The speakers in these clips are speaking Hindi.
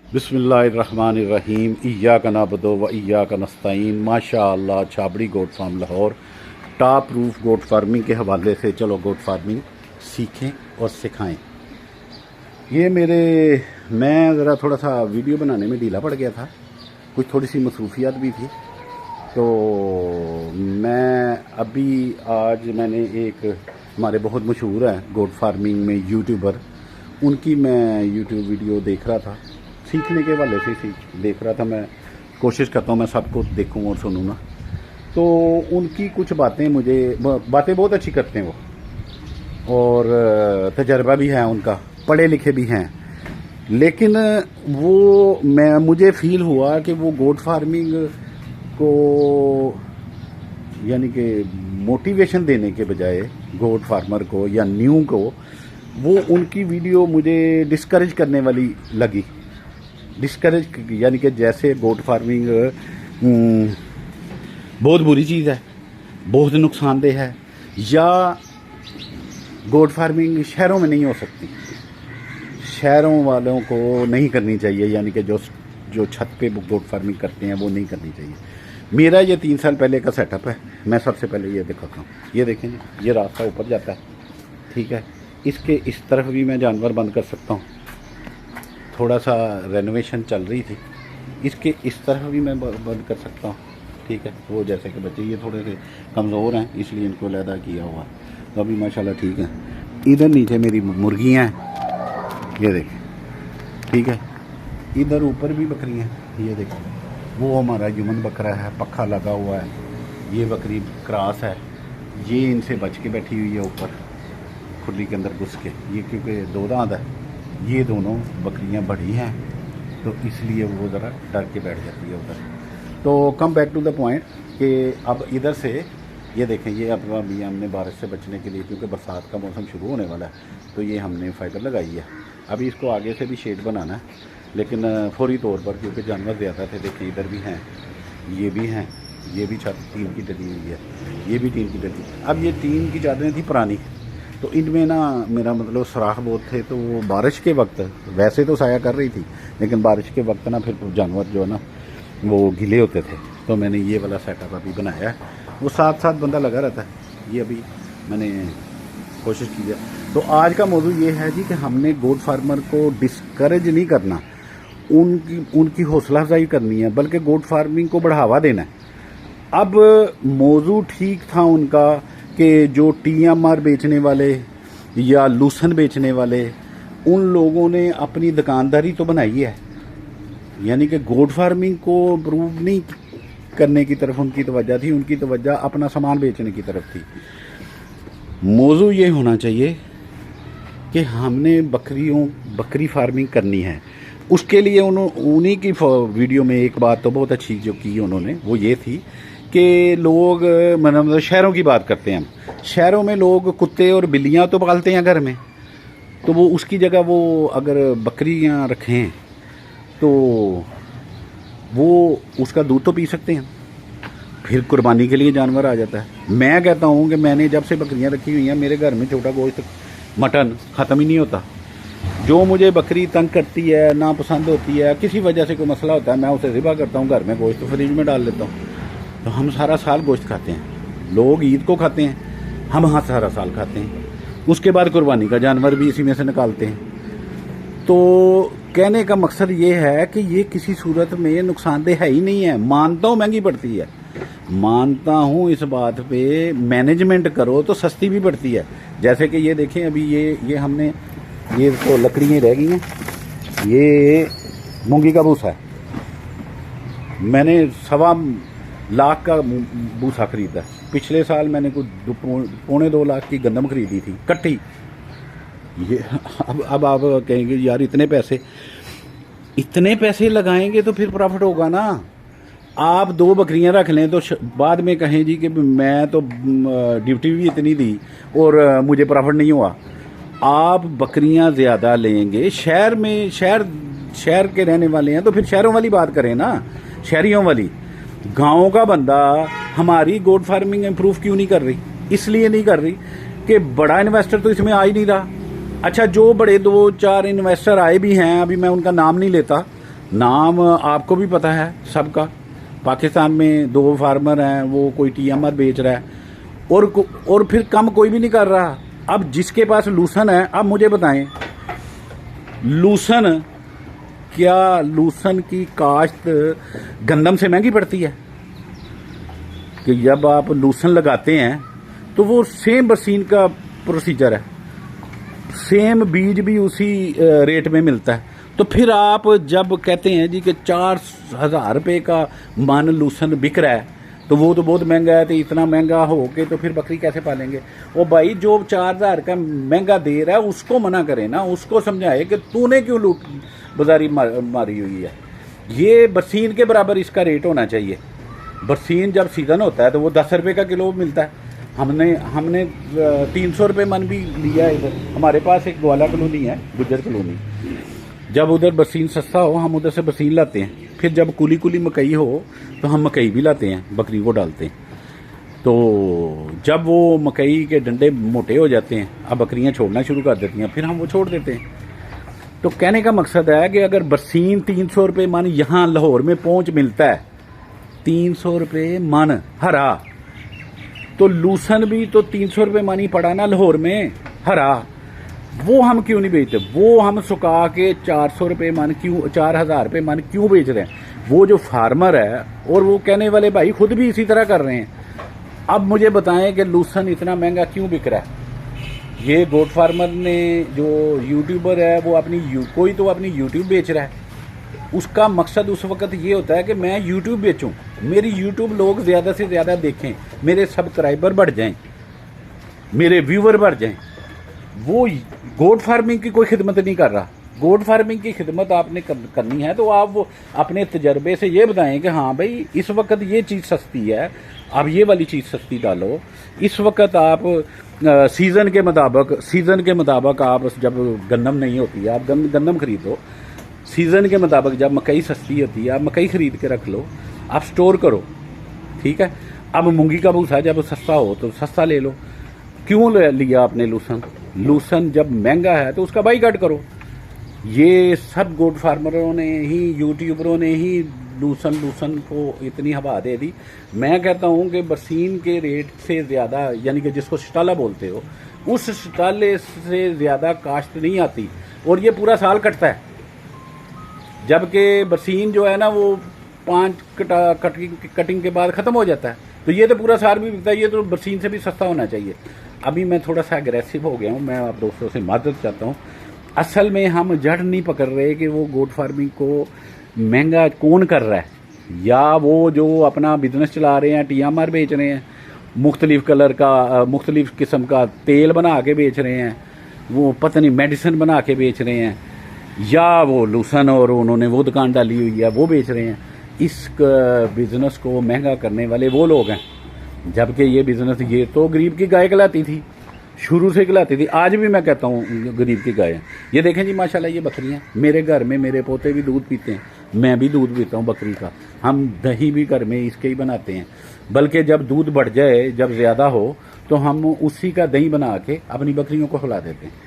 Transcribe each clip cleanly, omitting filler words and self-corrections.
बिस्मिल्लाहिर्रहमानिर्रहीम इय्याका नअबुदु व इय्याका नस्तईन। माशाअल्लाह Chhabri goat farm Lahore top roof goat farming के हवाले से चलो गोट फार्मिंग सीखें और सिखाएं। ये मैं ज़रा थोड़ा सा वीडियो बनाने में ढीला पड़ गया था, कुछ थोड़ी सी मसरूफियात भी थी। तो आज मैंने एक हमारे बहुत मशहूर है गोट फार्मिंग में यूट्यूबर, उनकी मैं यूट्यूब वीडियो देख रहा था, सीखने के हवाले से देख रहा था। मैं कोशिश करता हूँ मैं सबको देखूँ और सुनूँ ना। तो उनकी कुछ बातें बहुत अच्छी करते हैं वो, और तजर्बा भी है उनका, पढ़े लिखे भी हैं। लेकिन मुझे फील हुआ कि वो गोट फार्मिंग को यानी कि मोटिवेशन देने के बजाय गोट फार्मर को या न्यू को, वो उनकी वीडियो मुझे डिस्करेज करने वाली लगी। डिस्करेज यानी कि जैसे गोट फार्मिंग बहुत बुरी चीज़ है, बहुत नुकसानदेह है, या गोट फार्मिंग शहरों में नहीं हो सकती, शहरों वालों को नहीं करनी चाहिए, यानी कि जो छत पे गोट फार्मिंग करते हैं वो नहीं करनी चाहिए। मेरा ये 3 साल पहले का सेटअप है। मैं सबसे पहले ये दिखाता हूँ, ये देखें, ये रास्ता ऊपर जाता है, ठीक है। इसके इस तरफ भी मैं जानवर बंद कर सकता हूँ, थोड़ा सा रेनोवेशन चल रही थी। इसके इस तरफ भी मैं बंद कर सकता हूँ, ठीक है। वो जैसे कि बच्चे ये थोड़े से कमज़ोर हैं, इसलिए इनको अलहदा किया हुआ, तो अभी माशाल्लाह ठीक है। इधर नीचे मेरी मुर्गियाँ हैं, ये देखें, ठीक है। इधर ऊपर भी बकरियाँ हैं, ये देखें, वो हमारा युमन बकरा है, पक्खा लगा हुआ है। ये बकरी क्रॉस है, ये इनसे बच के बैठी हुई है ऊपर खुली के अंदर घुस के, ये क्योंकि 2 दांत है। ये दोनों बकरियां बड़ी हैं, तो इसलिए वो ज़रा डर के बैठ जाती है उधर। तो come back to the point कि अब इधर से ये देखें, ये अब अभी हमने बारिश से बचने के लिए, क्योंकि बरसात का मौसम शुरू होने वाला है, तो ये हमने फाइबर लगाई है। अभी इसको आगे से भी शेड बनाना है, लेकिन फौरी तौर पर, क्योंकि जानवर ज़्यादा थे। देखें इधर भी हैं, ये भी हैं, ये भी छत टीन की डली हुई है, ये भी टीन की डली। अब ये टीन की चादरें थी पुरानी, तो इनमें ना मेरा मतलब सुराख बहुत थे। तो वो बारिश के वक्त वैसे तो साया कर रही थी, लेकिन बारिश के वक्त ना फिर जानवर जो है ना वो गीले होते थे। तो मैंने ये वाला सेटअप अभी बनाया है, वो साथ साथ बंदा लगा रहता है। ये अभी मैंने कोशिश की है। तो आज का मौजू ये है जी कि हमने गोट फार्मर को डिस्करेज नहीं करना, उनकी हौसला अफजाई करनी है, बल्कि गोट फार्मिंग को बढ़ावा देना है। अब मौजू ठीक था उनका कि जो TMR बेचने वाले या लूसन बेचने वाले, उन लोगों ने अपनी दुकानदारी तो बनाई है, यानी कि गोट फार्मिंग को इम्प्रूव नहीं करने की तरफ उनकी तवज्जो थी, उनकी तवज्जो अपना सामान बेचने की तरफ थी। मौजू ये होना चाहिए कि हमने बकरी फार्मिंग करनी है। उसके लिए उन्हीं की वीडियो में एक बात तो बहुत अच्छी जो की उन्होंने, वो ये थी कि लोग मतलब शहरों की बात करते हैं हम, शहरों में लोग कुत्ते और बिल्लियां तो पालते हैं घर में, तो वो उसकी जगह वो अगर बकरियां रखें तो वो उसका दूध तो पी सकते हैं, फिर कुर्बानी के लिए जानवर आ जाता है। मैं कहता हूँ कि मैंने जब से बकरियां रखी हुई हैं, मेरे घर में छोटा गोश्त मटन ख़त्म ही नहीं होता। जो मुझे बकरी तंग करती है, ना पसंद होती है, किसी वजह से कोई मसला होता है, मैं उसे ज़िबा करता हूँ, घर में गोश्त फ्रिज में डाल लेता हूँ। तो हम सारा साल गोश्त खाते हैं, लोग ईद को खाते हैं, हम हाँ सारा साल खाते हैं। उसके बाद कुर्बानी का जानवर भी इसी में से निकालते हैं। तो कहने का मकसद ये है कि ये किसी सूरत में नुकसानदेह है ही नहीं है। मानता हूँ महंगी पड़ती है, मानता हूँ इस बात पे, मैनेजमेंट करो तो सस्ती भी पड़ती है। जैसे कि ये देखें, अभी ये हमने ये तो लकड़ियाँ रह गई हैं, ये मूंगी का भूसा है। मैंने 1.25 लाख का भूसा खरीदा। पिछले साल मैंने कुछ 2.25 लाख की गंदम खरीदी थी कट्टी। ये अब आप कहेंगे यार इतने पैसे लगाएंगे तो फिर प्रॉफिट होगा ना। आप 2 बकरियां रख लें तो बाद में कहें जी कि मैं तो ड्यूटी भी इतनी दी और मुझे प्रॉफिट नहीं हुआ। आप बकरियां ज़्यादा लेंगे, शहर के रहने वाले हैं, तो फिर शहरों वाली बात करें ना, शहरियों वाली। गांव का बंदा हमारी गोट फार्मिंग इम्प्रूव क्यों नहीं कर रही? इसलिए नहीं कर रही कि बड़ा इन्वेस्टर तो इसमें आ ही नहीं रहा। अच्छा, जो बड़े 2-4 इन्वेस्टर आए भी हैं, अभी मैं उनका नाम नहीं लेता, नाम आपको भी पता है सबका। पाकिस्तान में 2 फार्मर हैं, वो कोई टीएमआर बेच रहा है और फिर कम कोई भी नहीं कर रहा। अब जिसके पास लूसन है, अब मुझे बताएं लूसन, क्या लूसन की काश्त गंदम से महंगी पड़ती है? कि जब आप लूसन लगाते हैं तो वो सेम बरसीन का प्रोसीजर है, सेम बीज भी उसी रेट में मिलता है। तो फिर आप जब कहते हैं जी कि 4,000 रुपये का मन लूसन बिक रहा है तो वो तो बहुत महंगा है, तो इतना महंगा हो के तो फिर बकरी कैसे पालेंगे? ओ भाई, जो 4,000 का महंगा दे रहा है उसको मना करे ना, उसको समझाए कि तूने क्यों लूट बाजारी मारी हुई है। ये बरसीन के बराबर इसका रेट होना चाहिए। बरसीन जब सीज़न होता है तो वो 10 रुपये का किलो मिलता है। हमने 300 रुपये मन भी लिया है। इधर हमारे पास एक ग्वाला कॉलोनी है, गुज्जर कॉलोनी, जब उधर बरसीन सस्ता हो हम उधर से बरसीन लाते हैं। फिर जब कुली मकई हो तो हम मकई भी लाते हैं, बकरी को डालते हैं। तो जब वो मकई के डंडे मोटे हो जाते हैं, अब बकरियां छोड़ना शुरू कर देती हैं, फिर हम वो छोड़ देते हैं। तो कहने का मकसद है कि अगर बरसीन 300 रुपये मन यहाँ लाहौर में पहुँच मिलता है, 300 रुपये मन हरा, तो लूसन भी तो 300 रुपये मन ही पड़ा ना लाहौर में हरा। वो हम क्यों नहीं बेचते? वो हम सुखा के 400 रुपये मन क्यों, 4,000 रुपये मन क्यों बेच रहे हैं? वो जो फार्मर है और वो कहने वाले भाई खुद भी इसी तरह कर रहे हैं। अब मुझे बताएं कि लूसन इतना महंगा क्यों बिक रहा है? ये गोट फार्मर ने, जो यूट्यूबर है, वो कोई तो अपनी यूट्यूब बेच रहा है। उसका मकसद उस वक्त ये होता है कि मैं यूट्यूब बेचूं, मेरी यूट्यूब लोग ज़्यादा से ज़्यादा देखें, मेरे सब्सक्राइबर बढ़ जाएं, मेरे व्यूवर बढ़ जाएं। वो गोट फार्मिंग की कोई खिदमत नहीं कर रहा। गोट फार्मिंग की खिदमत आपने करनी है तो आप वो अपने तजर्बे से ये बताएं कि हाँ भाई इस वक्त ये चीज़ सस्ती है, अब ये वाली चीज़ सस्ती डालो। इस वक्त आप सीज़न के मुताबिक आप जब गंदम नहीं होती है, आप गंदम खरीदो। सीज़न के मुताबिक जब मकई सस्ती होती है, आप मकई खरीद के रख लो, आप स्टोर करो, ठीक है। अब मूंगी का भूसा जब सस्ता हो तो सस्ता ले लो। क्यों लिया आपने लूसन? लूसन जब महंगा है तो उसका बाईकाट करो। ये सब गोट फार्मरों ने ही, यूट्यूबरों ने ही लूसन को इतनी हवा दे दी। मैं कहता हूँ कि बरसीन के रेट से ज़्यादा, यानी कि जिसको शटाला बोलते हो, उस शटाले से ज़्यादा काश्त नहीं आती और ये पूरा साल कटता है। जबकि बरसीन जो है ना वो 5 कटिंग के बाद ख़त्म हो जाता है, तो ये तो पूरा साल भी बिकता है। ये तो बरसीन से भी सस्ता होना चाहिए। अभी मैं थोड़ा सा अग्रेसिव हो गया हूँ, मैं आप दोस्तों से मादद चाहता हूँ। असल में हम जड़ नहीं पकड़ रहे कि वो गोट फार्मिंग को महंगा कौन कर रहा है, या वो जो अपना बिजनेस चला रहे हैं, टीएमआर बेच रहे हैं, मुख्तलिफ कलर का, मुख्तलिफ किस्म का तेल बना के बेच रहे हैं, वो पता नहीं मेडिसिन बना के बेच रहे हैं, या वो लूसन और उन्होंने वो दुकान डाली हुई है वो बेच रहे हैं। इस बिज़नेस को महंगा करने वाले वो लोग हैं। जबकि ये बिज़नेस, ये तो गरीब की गाय कहलाती थी, शुरू से खिलाती थी, आज भी मैं कहता हूँ गरीब की गाय। ये देखें जी माशाल्लाह, ये बकरियाँ मेरे घर में, मेरे पोते भी दूध पीते हैं, मैं भी दूध पीता हूँ बकरी का। हम दही भी घर में इसके ही बनाते हैं, बल्कि जब दूध बढ़ जाए, जब ज़्यादा हो, तो हम उसी का दही बना के अपनी बकरियों को खिला देते हैं।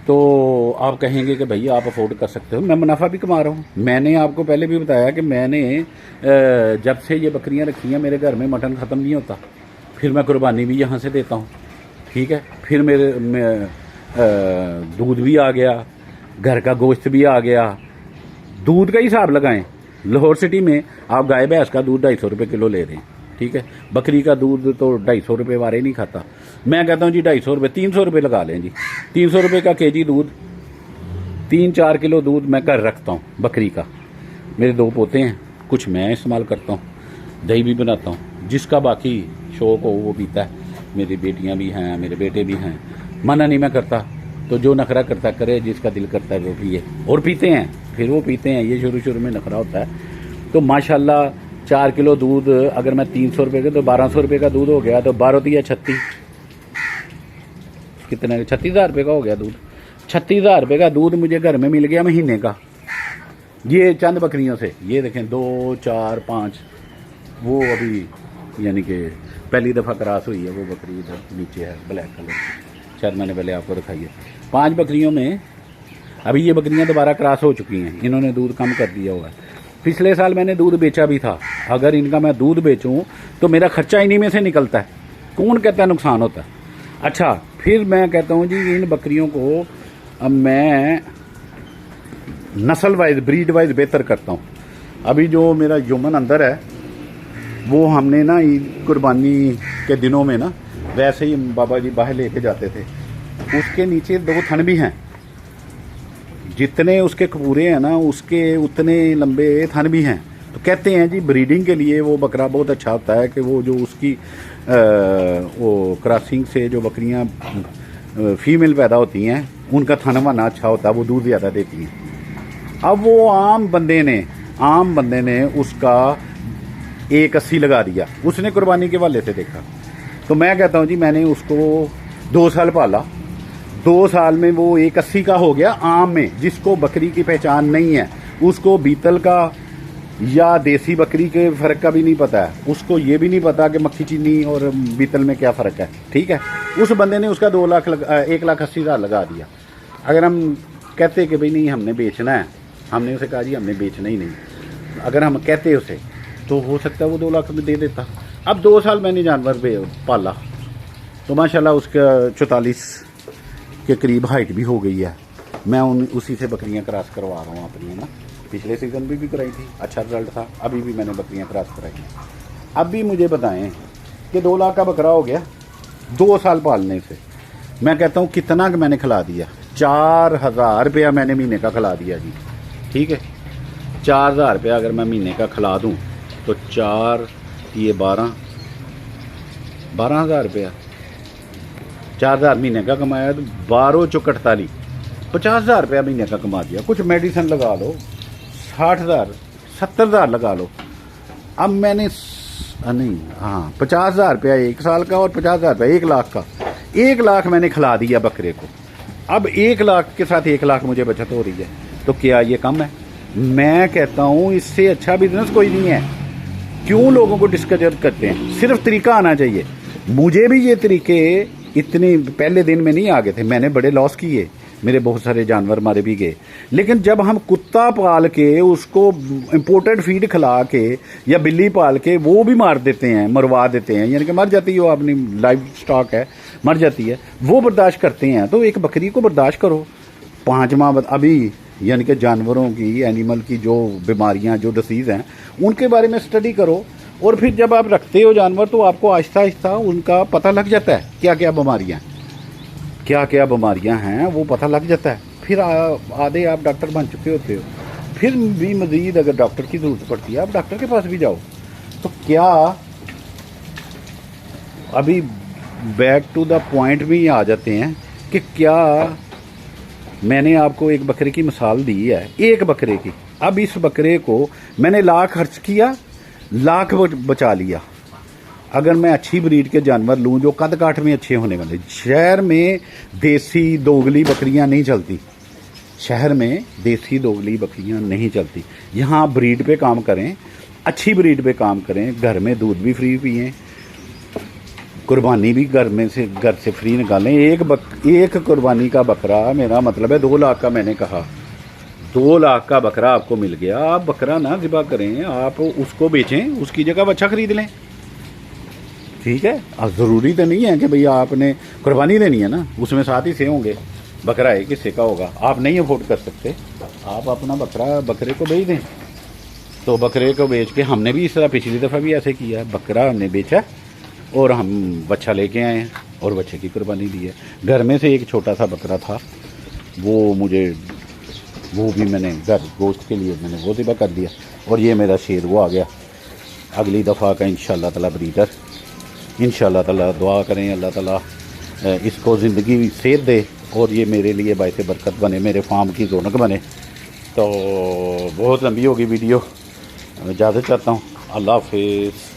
तो आप कहेंगे कि भैया आप अफोर्ड कर सकते हो, मैं मुनाफा भी कमा रहा हूँ। मैंने आपको पहले भी बताया कि मैंने जब से ये बकरियाँ रखी हैं, मेरे घर में मटन ख़त्म नहीं होता। फिर मैं कुर्बानी भी यहाँ से देता हूँ, ठीक है। फिर मेरे दूध भी आ गया, घर का गोश्त भी आ गया। दूध का हिसाब लगाएं, लाहौर सिटी में आप गाय भैंस का दूध 250 रुपये किलो ले रहे हैं, ठीक है। बकरी का दूध तो 250 रुपये वारे नहीं खाता। मैं कहता हूँ जी 250 रुपये, 300 रुपये लगा लें जी। 300 रुपये का केजी दूध, 3-4 किलो दूध मैं घर रखता हूँ बकरी का। मेरे 2 पोते हैं, कुछ मैं इस्तेमाल करता हूँ, दही भी बनाता हूँ। जिसका बाकी शौक हो वो पीता है। मेरी बेटियाँ भी हैं, मेरे बेटे भी हैं, मना नहीं मैं करता। तो जो नखरा करता करे, जिसका दिल करता है वो पिए, और पीते हैं, फिर वो पीते हैं। ये शुरू में नखरा होता है। तो माशाल्लाह 4 किलो दूध अगर मैं 300 रुपये का, तो 1200 रुपये का दूध हो गया। तो 12 36, कितने, 36,000 रुपये का हो गया दूध। 36,000 रुपये का दूध मुझे घर में मिल गया महीने का, ये चंद बकरियों से। ये देखें 2, 4, 5, वो अभी यानी कि पहली दफ़ा क्रॉस हुई है वो बकरी, इधर नीचे है ब्लैक कलर की, शायद मैंने पहले आपको दिखाई है। 5 बकरियों में अभी ये बकरियां दोबारा क्रॉस हो चुकी हैं, इन्होंने दूध कम कर दिया हुआ है। पिछले साल मैंने दूध बेचा भी था। अगर इनका मैं दूध बेचूं तो मेरा खर्चा इन्हीं में से निकलता है। कौन कहता है नुकसान होता है? अच्छा, फिर मैं कहता हूँ जी इन बकरियों को अब मैं नस्ल वाइज, ब्रीड वाइज बेहतर करता हूँ। अभी जो मेरा यमन अंदर है वो हमने ना ईद कुर्बानी के दिनों में ना वैसे ही बाबा जी बाहर लेके जाते थे। उसके नीचे 2 थन भी हैं, जितने उसके कपूरे हैं ना उसके उतने लंबे थन भी हैं। तो कहते हैं जी ब्रीडिंग के लिए वो बकरा बहुत अच्छा होता है कि वो जो उसकी वो क्रॉसिंग से जो बकरियां फीमेल पैदा होती हैं उनका थन वाना अच्छा होता है, वो दूध ज़्यादा देती हैं। अब वो आम बंदे ने उसका 180 लगा दिया, उसने कुर्बानी के वाले से देखा। तो मैं कहता हूँ जी मैंने उसको 2 साल पाला, 2 साल में वो 180 का हो गया आम में। जिसको बकरी की पहचान नहीं है, उसको बीतल का या देसी बकरी के फ़र्क का भी नहीं पता है, उसको ये भी नहीं पता कि मक्खी चीनी और बीतल में क्या फ़र्क है। ठीक है, उस बंदे ने उसका 1,80,000 लगा दिया। अगर हम कहते कि भाई नहीं हमने बेचना है, हमने उसे कहा जी हमने बेचना ही नहीं, अगर हम कहते उसे तो हो सकता है वो 2 लाख में दे देता। अब 2 साल मैंने जानवर पाला तो माशाल्लाह उसका 44 के करीब हाइट भी हो गई है। मैं उसी से बकरियां क्रॉस करवा रहा हूँ अपनी, है ना। पिछले सीज़न भी कराई थी, अच्छा रिजल्ट था। अभी भी मैंने बकरियां क्रॉस कराई हैं। अब भी मुझे बताएं कि 2 लाख का बकरा हो गया 2 साल पालने से। मैं कहता हूँ कितना कि मैंने खिला दिया, 4,000 रुपया मैंने महीने का खिला दिया जी। ठीक है, 4,000 रुपया अगर मैं महीने का खिला दूँ तो 4 ये 12,000 रुपया, 4,000 महीने का कमाया तो 12 चौक 48, 50,000 रुपया महीने का कमा दिया। कुछ मेडिसिन लगा लो, 60,000 70,000 लगा लो। अब मैंने नहीं, हाँ 50,000 रुपया 1 साल का और 50,000 रुपया 1 लाख का, 1 लाख मैंने खिला दिया बकरे को। अब 1 लाख के साथ 1 लाख मुझे बचत हो रही है, तो क्या ये कम है? मैं कहता हूँ इससे अच्छा बिजनेस कोई नहीं है। क्यों लोगों को डिस्करेज करते हैं? सिर्फ तरीका आना चाहिए। मुझे भी ये तरीके इतने पहले दिन में नहीं आ गए थे, मैंने बड़े लॉस किए, मेरे बहुत सारे जानवर मारे भी गए। लेकिन जब हम कुत्ता पाल के उसको इम्पोर्टेड फीड खिला के या बिल्ली पाल के वो भी मार देते हैं, मरवा देते हैं, यानी कि मर जाती है वो, अपनी लाइफ स्टॉक है मर जाती है, वो बर्दाश्त करते हैं। तो एक बकरी को बर्दाश्त करो 5 माह अभी, यानी कि जानवरों की, एनिमल की जो बीमारियां, जो डिसीज़ हैं उनके बारे में स्टडी करो। और फिर जब आप रखते हो जानवर तो आपको आहिस्ता आहिस्ता उनका पता लग जाता है क्या क्या बीमारियां हैं वो पता लग जाता है। फिर आधे आप डॉक्टर बन चुके होते हो, फिर भी मज़ीद अगर डॉक्टर की ज़रूरत पड़ती है आप डॉक्टर के पास भी जाओ। तो क्या अभी बैक टू द पॉइंट में ही आ जाते हैं कि क्या मैंने आपको एक बकरे की मिसाल दी है, एक बकरे की। अब इस बकरे को मैंने लाख खर्च किया, लाख बचा लिया। अगर मैं अच्छी ब्रीड के जानवर लूँ जो कद काठ में अच्छे होने वाले, शहर में देसी दोगली बकरियां नहीं चलती, शहर में देसी दोगली बकरियां नहीं चलती। यहाँ ब्रीड पे काम करें, अच्छी ब्रीड पे काम करें, घर में दूध भी फ्री पिएं, कुर्बानी भी घर से फ्री निकालें। एक कुर्बानी का बकरा, मेरा मतलब है 2 लाख का, मैंने कहा 2 लाख का बकरा आपको मिल गया। आप बकरा ना ज़िबा करें, आप उसको बेचें, उसकी जगह बच्चा खरीद लें। ठीक है, अब ज़रूरी तो नहीं है कि भैया आपने कुर्बानी देनी है ना, उसमें 7 हिस्से होंगे, बकरा एक हिस्से का होगा, आप नहीं अफोर्ड कर सकते, आप अपना बकरे को बेच दें। तो बकरे को बेच के हमने भी इस तरह पिछली दफ़ा भी ऐसे किया, बकरा हमने बेचा और हम बच्चा लेके आए हैं और बच्चे की कुर्बानी दी है। घर में से एक छोटा सा बकरा था, वो भी मैंने घर गोश्त के लिए मैंने वो ज़िबा कर दिया। और ये मेरा शेर वो आ गया अगली दफ़ा का इंशाअल्लाह ताला ब्रीडर। इंशाअल्लाह ताला दुआ करें अल्लाह ताला इसको ज़िंदगी सेहत दे और ये मेरे लिए बाइसे बरकत बने, मेरे फार्म की रौनक बने। तो बहुत लंबी होगी वीडियो, इजाज़त चाहता हूँ। अल्लाह हाफिज़।